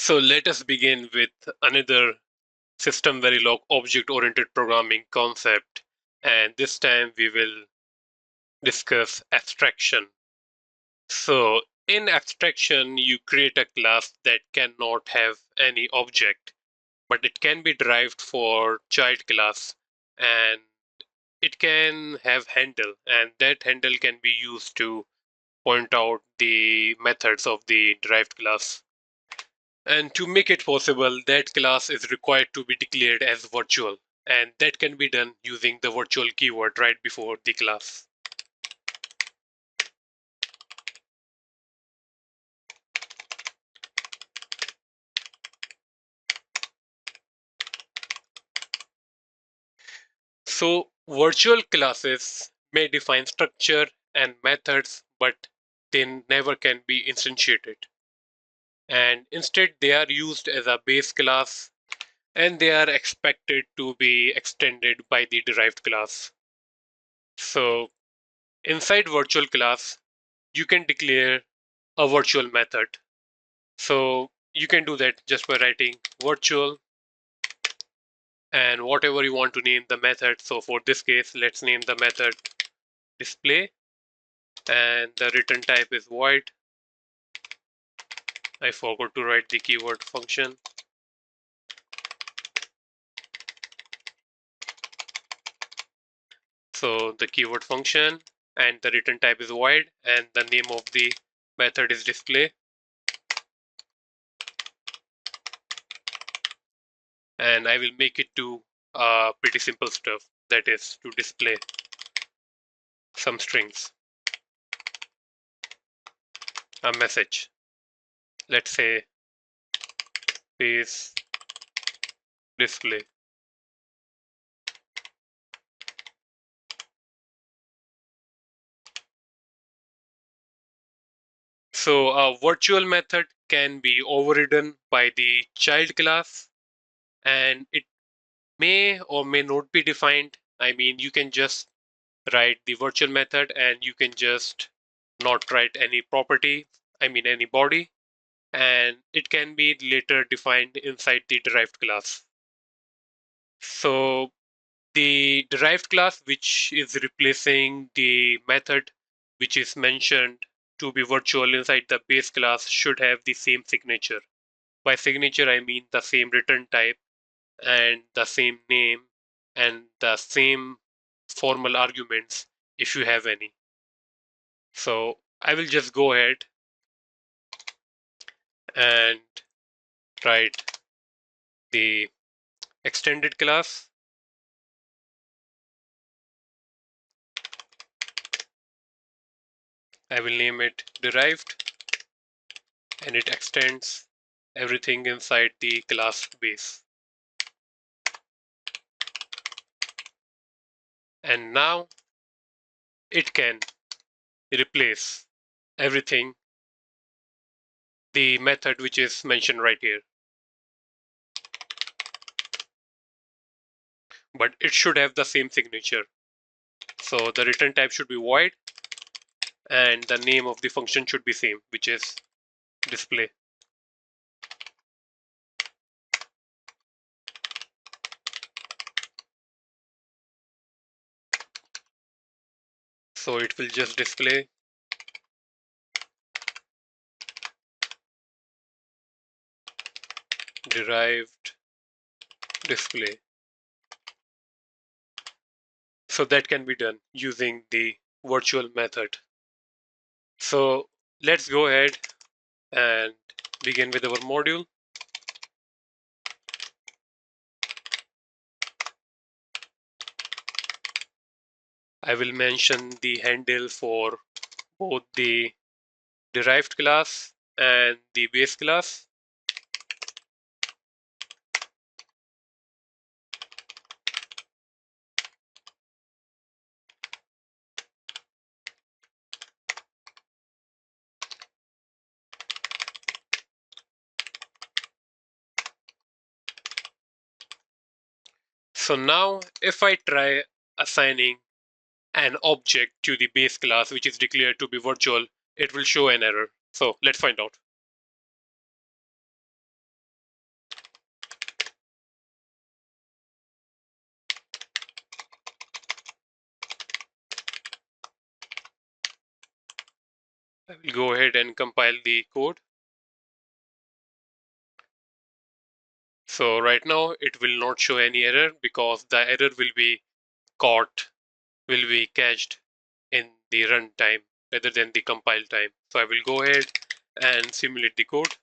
So let us begin with another SystemVerilog object-oriented programming concept, and this time we will discuss abstraction. So in abstraction, you create a class that cannot have any object, but it can be derived for child class, and it can have handle, and that handle can be used to point out the methods of the derived class. And to make it possible, that class is required to be declared as virtual, and that can be done using the virtual keyword right before the class. So virtual classes may define structure and methods, but they never can be instantiated. And instead, they are used as a base class, and they are expected to be extended by the derived class. So inside virtual class, you can declare a virtual method. So you can do that just by writing virtual and whatever you want to name the method. So for this case, let's name the method display, and the return type is void. I forgot to write the keyword function. So the keyword function and the return type is void, and the name of the method is display. And I will make it do pretty simple stuff, that is to display some strings, a message. Let's say is display. So a virtual method can be overridden by the child class, and it may or may not be defined. I mean, you can just write the virtual method and you can just not write any property, I mean any body, and it can be later defined inside the derived class. So the derived class, which is replacing the method which is mentioned to be virtual inside the base class, should have the same signature. By signature, I mean the same return type and the same name and the same formal arguments if you have any. So I will just go ahead and write the extended class. I will name it derived, and it extends everything inside the class base. And now it can replace everything, the method which is mentioned right here. But it should have the same signature. So the return type should be void, and the name of the function should be same, which is display. So it will just display derived display. So that can be done using the virtual method. So let's go ahead and begin with our module. I will mention the handle for both the derived class and the base class. So now if I try assigning an object to the base class which is declared to be virtual, it will show an error. So let's find out. I will go ahead and compile the code. So right now it will not show any error because the error will be cached in the runtime rather than the compile time. So I will go ahead and simulate the code.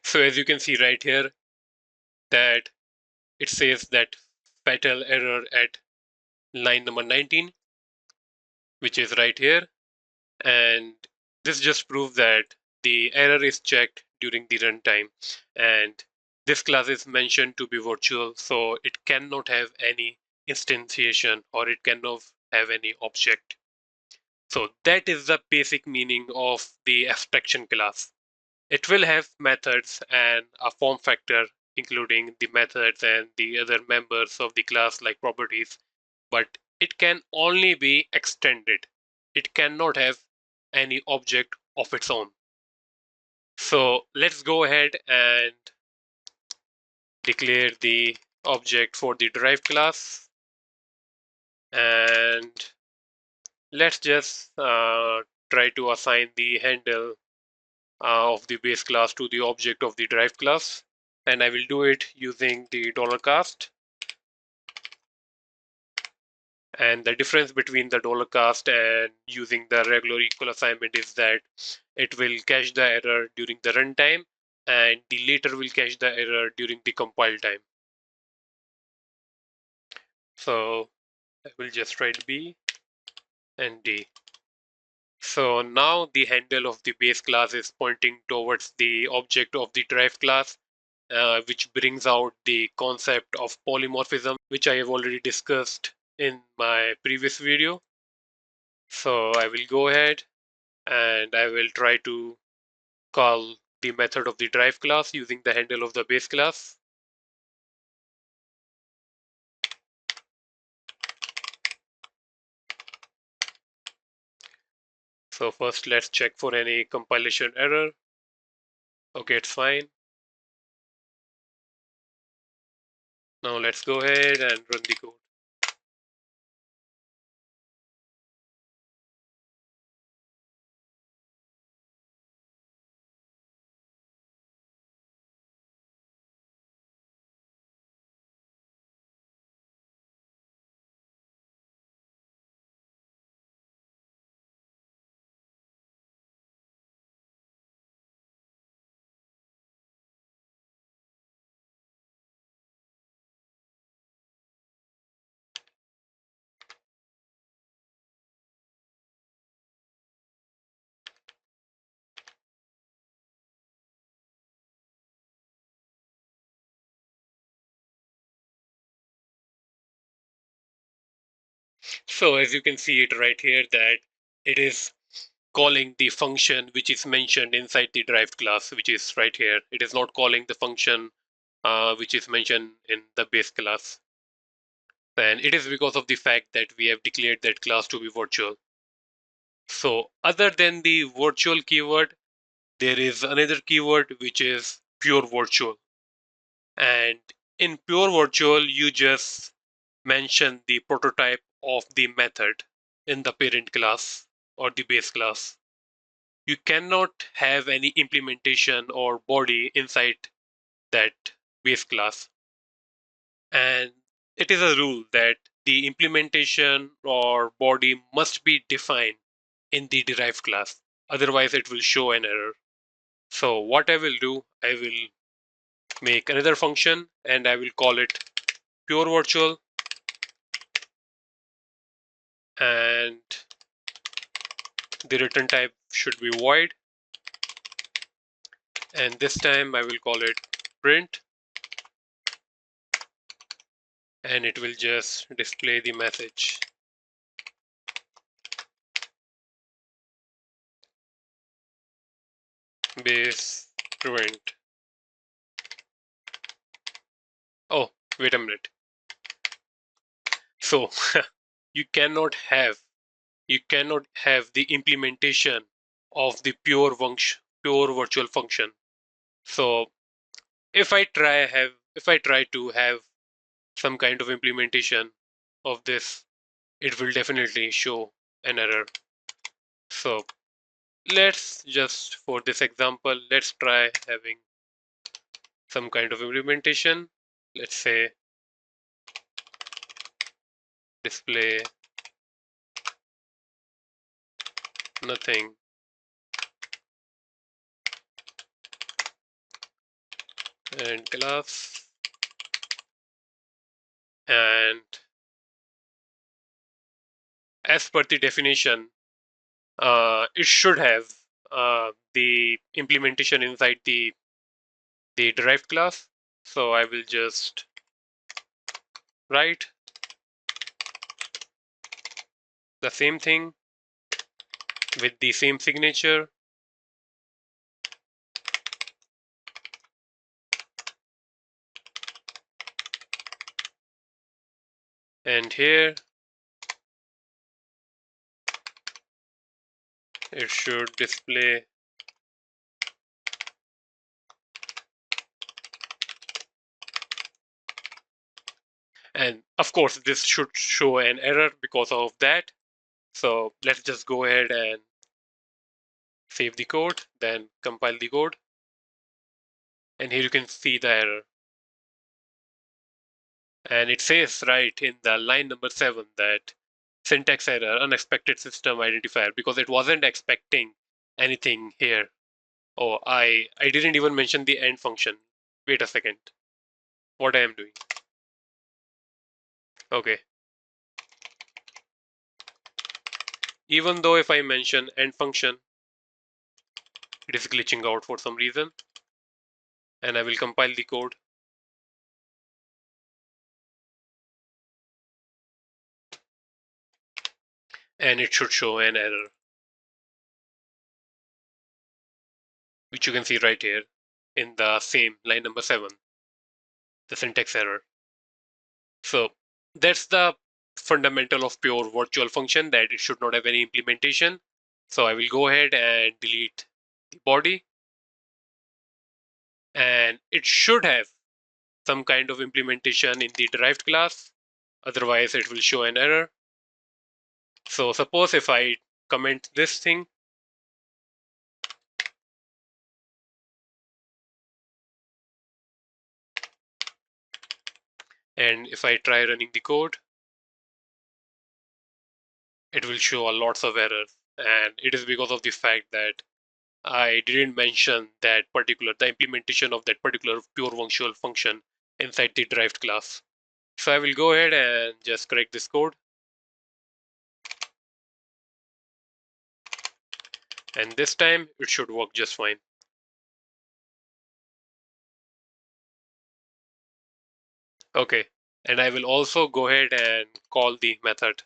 So as you can see right here that it says that fatal error at line number 19, which is right here. And this just proves that the error is checked during the runtime. And this class is mentioned to be virtual, so it cannot have any instantiation or it cannot have any object. So that is the basic meaning of the abstraction class. It will have methods and a form factor, including the methods and the other members of the class like properties, but it can only be extended. It cannot have any object of its own. So let's go ahead and declare the object for the derived class. And let's just try to assign the handle of the base class to the object of the derived class. And I will do it using the $cast. And the difference between the $cast and using the regular equal assignment is that it will cache the error during the runtime and the later will cache the error during the compile time. So I will just write B and D. So now the handle of the base class is pointing towards the object of the derived class, which brings out the concept of polymorphism, which I have already discussed in my previous video. So I will go ahead and I will try to call the method of the derived class using the handle of the base class. So first let's check for any compilation error. Okay, it's fine. Now let's go ahead and run the code. So as you can see it right here that it is calling the function which is mentioned inside the derived class, which is right here. It is not calling the function which is mentioned in the base class. And it is because of the fact that we have declared that class to be virtual. So other than the virtual keyword, there is another keyword which is pure virtual. And in pure virtual, you just mention the prototype of the method in the parent class or the base class. You cannot have any implementation or body inside that base class. And it is a rule that the implementation or body must be defined in the derived class. Otherwise, it will show an error. So what I will do, I will make another function and I will call it pure virtual, and the return type should be void, and this time I will call it print. and it will just display the message. Base prevent. Oh, wait a minute. So you cannot have the implementation of the pure virtual function. So if I try to have some kind of implementation of this, it will definitely show an error. So let's just, for this example, let's try having some kind of implementation. Let's say display nothing and class, and as per the definition, it should have the implementation inside the derived class. So I will just write the same thing with the same signature, and here it should display, and of course this should show an error because of that. So let's just go ahead and save the code, then compile the code, and here you can see the error. And it says right in the line number 7 that syntax error, unexpected system identifier, because it wasn't expecting anything here. Oh, I didn't even mention the end function. Wait a second. What I am doing. Okay. Even though if I mention end function, it is glitching out for some reason. And I will compile the code. And it should show an error, which you can see right here in the same line number 7, the syntax error. So that's the fundamental of pure virtual function, that it should not have any implementation. So I will go ahead and delete the body, and it should have some kind of implementation in the derived class, otherwise it will show an error. So suppose if I comment this thing, and if I try running the code, it will show a lots of errors, and it is because of the fact that I didn't mention the implementation of that particular pure virtual function inside the derived class. So I will go ahead and just correct this code. And this time it should work just fine. Okay. And I will also go ahead and call the method.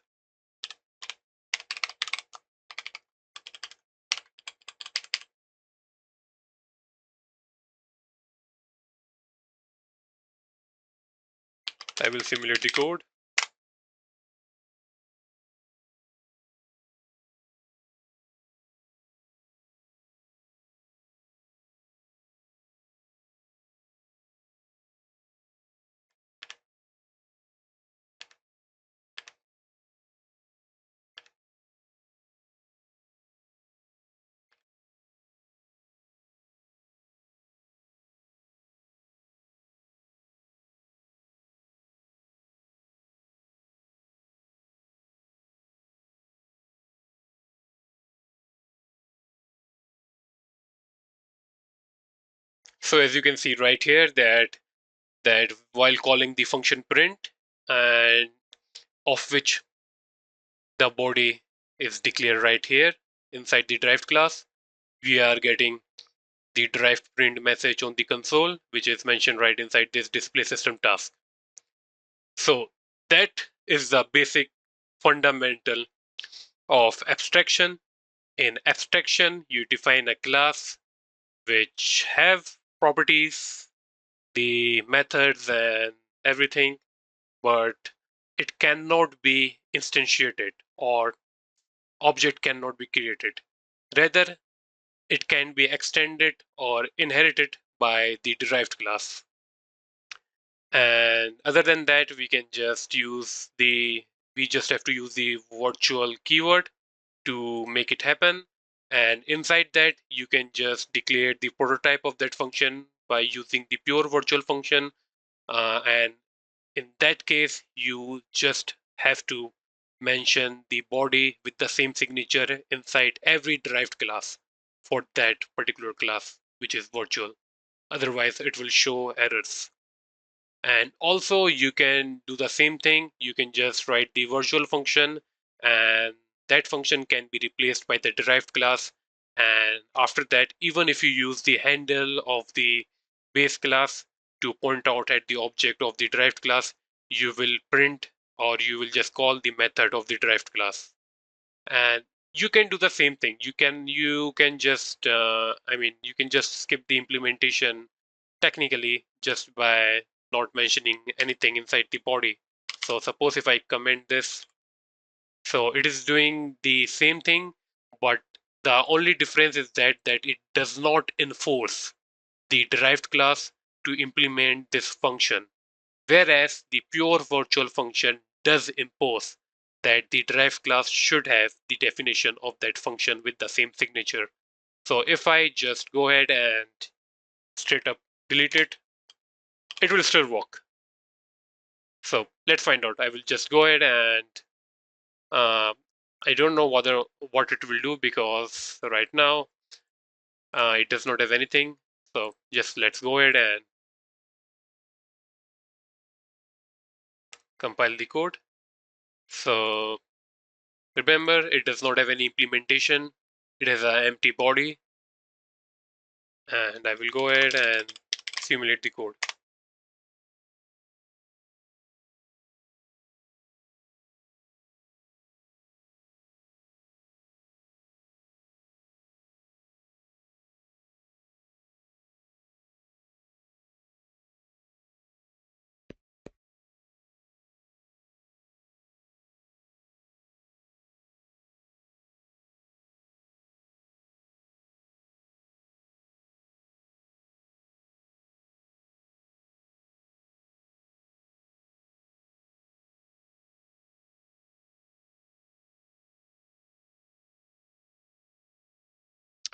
I will simulate the code. So as you can see right here that while calling the function print, and of which the body is declared right here inside the derived class, we are getting the derived print message on the console, which is mentioned right inside this display system task. So that is the basic fundamental of abstraction. In abstraction, you define a class which have properties, the methods and everything, but it cannot be instantiated or object cannot be created. Rather, it can be extended or inherited by the derived class. And other than that, we just have to use the virtual keyword to make it happen. And inside that, you can just declare the prototype of that function by using the pure virtual function. And in that case, you just have to mention the body with the same signature inside every derived class for that particular class, which is virtual. Otherwise, it will show errors. And also you can do the same thing. You can just write the virtual function, and that function can be replaced by the derived class. And after that, even if you use the handle of the base class to point out at the object of the derived class, you will print or you will just call the method of the derived class. And you can do the same thing. You can just you can just skip the implementation technically just by not mentioning anything inside the body. So suppose if I comment this, so it is doing the same thing, but the only difference is that it does not enforce the derived class to implement this function, whereas the pure virtual function does impose that the derived class should have the definition of that function with the same signature. So if I just go ahead and straight up delete it, it will still work. So let's find out. I will just go ahead and uh, I don't know what it will do because right now it does not have anything. So just let's go ahead and compile the code. So remember, it does not have any implementation. It has an empty body, and I will go ahead and simulate the code.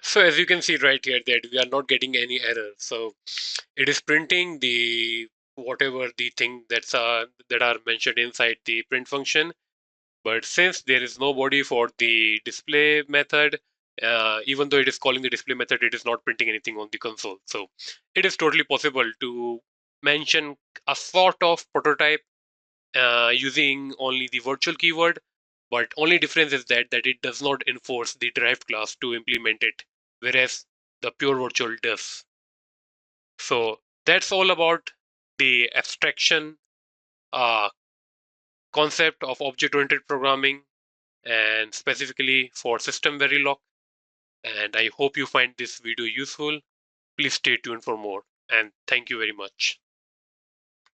So as you can see right here that we are not getting any error. So it is printing the whatever the thing that are mentioned inside the print function. But since there is no body for the display method, even though it is calling the display method, it is not printing anything on the console. So it is totally possible to mention a sort of prototype using only the virtual keyword, but only difference is that it does not enforce the derived class to implement it, whereas the pure virtual does. So that's all about the abstraction uh, concept of object-oriented programming, and specifically for SystemVerilog. And I hope you find this video useful. Please stay tuned for more. And thank you very much.